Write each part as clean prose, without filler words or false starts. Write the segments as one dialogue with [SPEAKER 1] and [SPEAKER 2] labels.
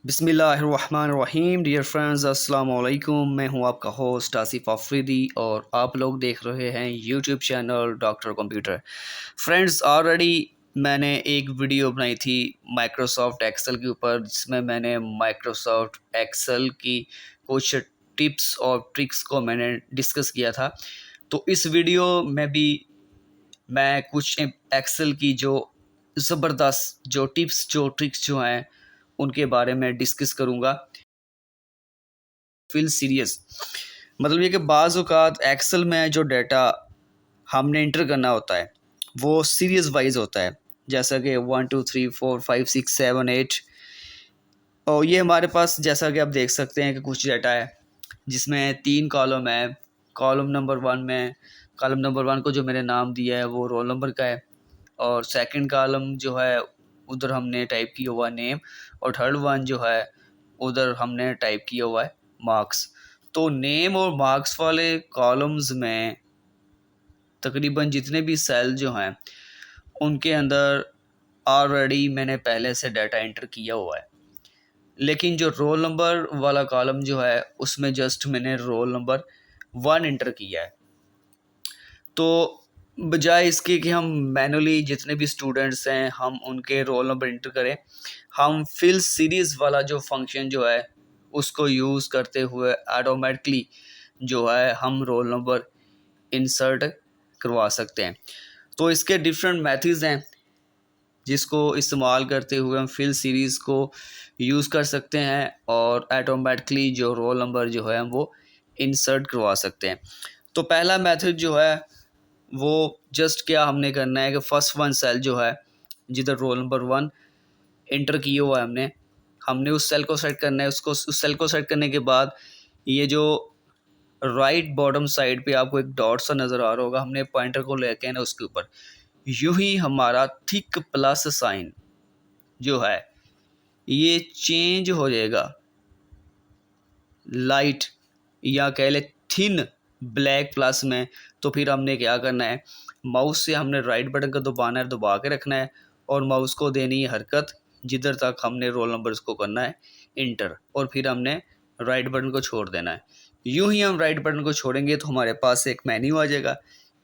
[SPEAKER 1] बिस्मिल्लाहिर्रहमानिर्रहीम। Dear friends, अस्सलाम वालेकुम। मैं हूं आपका होस्ट आसिफ अफरीदी और आप लोग देख रहे हैं YouTube channel doctor computer. Friends, already मैंने एक वीडियो बनाई थी माइक्रोसॉफ्ट एक्सेल के ऊपर, जिसमें मैंने माइक्रोसॉफ्ट एक्सेल की कुछ टिप्स और ट्रिक्स को मैंने डिस्कस किया था। तो इस वीडियो में भी मैं कुछ एक्सेल की जो ज़बरदस्त जो टिप्स जो ट्रिक्स जो हैं उनके बारे में डिस्कस करूँगा। फील सीरियस मतलब ये कि बाज़ औक़ात एक्सेल में जो डाटा हमने इंटर करना होता है वो सीरीज़ वाइज होता है, जैसा कि 1 2 3 4 5 6 7 8। और ये हमारे पास, जैसा कि आप देख सकते हैं कि कुछ डाटा है जिसमें 3 कॉलम है। कॉलम नंबर 1 में, कॉलम नंबर 1 को जो मैंने नाम दिया है वो रोल नंबर का है, और सेकंड कॉलम जो है उधर हमने टाइप किया हुआ नेम, और थर्ड वन जो है उधर हमने टाइप किया हुआ है मार्क्स। तो नेम और मार्क्स वाले कॉलम्स में तकरीबन जितने भी सेल जो हैं उनके अंदर ऑलरेडी मैंने पहले से डाटा एंटर किया हुआ है, लेकिन जो रोल नंबर वाला कॉलम जो है उसमें जस्ट मैंने रोल नंबर 1 एंटर किया है। तो बजाय इसके कि हम मैनुअली जितने भी स्टूडेंट्स हैं हम उनके रोल नंबर इंटर करें, हम फिल सीरीज़ वाला जो फंक्शन जो है उसको यूज़ करते हुए ऑटोमेटिकली जो है हम रोल नंबर इंसर्ट करवा सकते हैं। तो इसके डिफरेंट मेथड्स हैं जिसको इस्तेमाल करते हुए हम फिल सीरीज़ को यूज़ कर सकते हैं और ऑटोमेटिकली जो रोल नंबर जो है हम वो इंसर्ट करवा सकते हैं। तो पहला मेथड जो है वो जस्ट क्या हमने करना है कि फर्स्ट वन सेल जो है जिधर रोल नंबर 1 इंटर किया हुआ है हमने उस सेल को सेलेक्ट करना है। उस सेल को सेलेक्ट करने के बाद ये जो राइट बॉटम साइड पे आपको एक डॉट सा नज़र आ रहा होगा, हमने पॉइंटर को लेके ना उसके ऊपर यूं ही हमारा थिक प्लस साइन जो है ये चेंज हो जाएगा लाइट या कह ले थिन ब्लैक प्लस में। तो फिर हमने क्या करना है, माउस से हमने राइट बटन को दबाना है, दबा के रखना है और माउस को देनी है हरकत जिधर तक हमने रोल नंबर्स को करना है इंटर, और फिर हमने राइट बटन को छोड़ देना है। यूं ही हम राइट बटन को छोड़ेंगे तो हमारे पास एक मेन्यू आ जाएगा।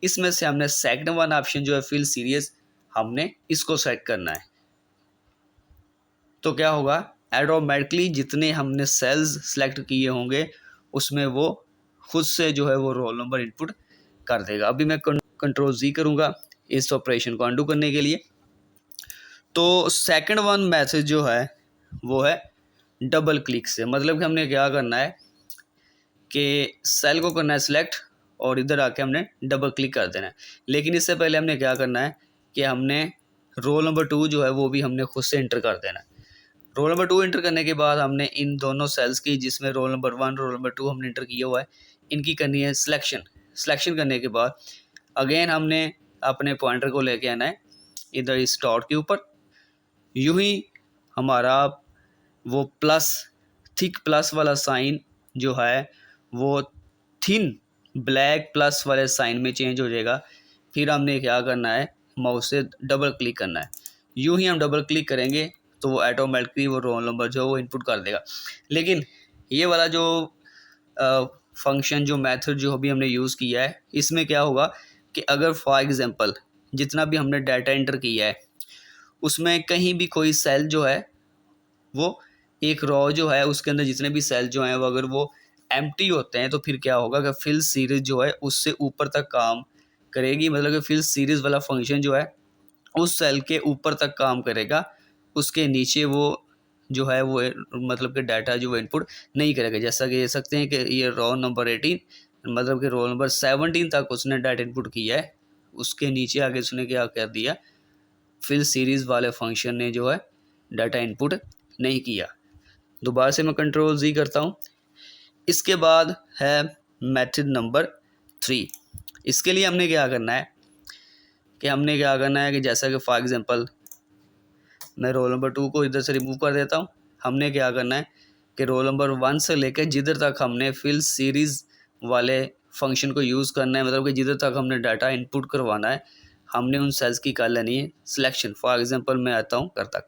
[SPEAKER 1] इसमें से हमने सेकंड वन ऑप्शन जो है फिल सीरीज, हमने इसको सेट करना है। तो क्या होगा, ऑटोमेटिकली जितने हमने सेल्स सेलेक्ट किए होंगे उसमें वो खुद से जो है वो रोल नंबर इनपुट कर देगा। अभी मैं कंट्रोल Z करूँगा इस ऑपरेशन को अंडू करने के लिए। तो सेकंड वन मैसेज जो है वो है डबल क्लिक से, मतलब कि हमने क्या करना है कि सेल को करना है सिलेक्ट और इधर आके हमने डबल क्लिक कर देना है। लेकिन इससे पहले हमने क्या करना है कि हमने रोल नंबर 2 जो है वो भी हमने खुद से इंटर कर देना है। रोल नंबर 2 इंटर करने के बाद हमने इन दोनों सेल्स की, जिसमें रोल नंबर 1 रोल नंबर 2 हमने इंटर किया हुआ है, इनकी करनी है सिलेक्शन। सिलेक्शन करने के बाद अगेन हमने अपने पॉइंटर को लेके आना है इधर इस डॉट के ऊपर। यूं ही हमारा वो प्लस, थिक प्लस वाला साइन जो है वो थिन ब्लैक प्लस वाले साइन में चेंज हो जाएगा। फिर हमने क्या करना है, माउस से डबल क्लिक करना है। यूं ही हम डबल क्लिक करेंगे तो वो ऑटोमेटिकली वो रोल नंबर जो वो इनपुट कर देगा। लेकिन ये वाला जो फंक्शन जो मेथड जो अभी हमने यूज़ किया है, इसमें क्या होगा कि अगर फॉर एग्जांपल जितना भी हमने डाटा एंटर किया है उसमें कहीं भी कोई सेल जो है वो एक रो जो है उसके अंदर जितने भी सेल जो हैं वो अगर वो एम्प्टी होते हैं तो फिर क्या होगा कि फिल सीरीज जो है उससे ऊपर तक काम करेगी। मतलब कि फिल सीरीज वाला फंक्शन जो है उस सेल के ऊपर तक काम करेगा, उसके नीचे वो जो है वो मतलब कि डाटा जो इनपुट नहीं करेगा। जैसा कि देख सकते हैं कि ये रो नंबर 18 मतलब कि रोल नंबर 17 तक उसने डाटा इनपुट किया है, उसके नीचे आगे उसने क्या कर दिया, फिल सीरीज़ वाले फंक्शन ने जो है डाटा इनपुट नहीं किया। दोबारा से मैं कंट्रोल Z करता हूँ। इसके बाद है मेथड नंबर 3। इसके लिए हमने क्या करना है कि जैसा कि फॉर एग्जांपल मैं रोल नंबर 2 को इधर से रिमूव कर देता हूँ। हमने क्या करना है कि रोल नंबर 1 से लेकर जिधर तक हमने फिल सीरीज़ वाले फंक्शन को यूज़ करना है, मतलब कि जिधर तक हमने डाटा इनपुट करवाना है, हमने उन सेल्स की कर लेनी है सिलेक्शन। फॉर एग्जांपल मैं आता हूँ कर तक।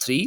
[SPEAKER 1] 3۔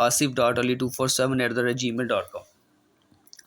[SPEAKER 1] asif.ali24@gmail.com۔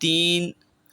[SPEAKER 1] 3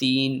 [SPEAKER 1] 3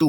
[SPEAKER 1] 2.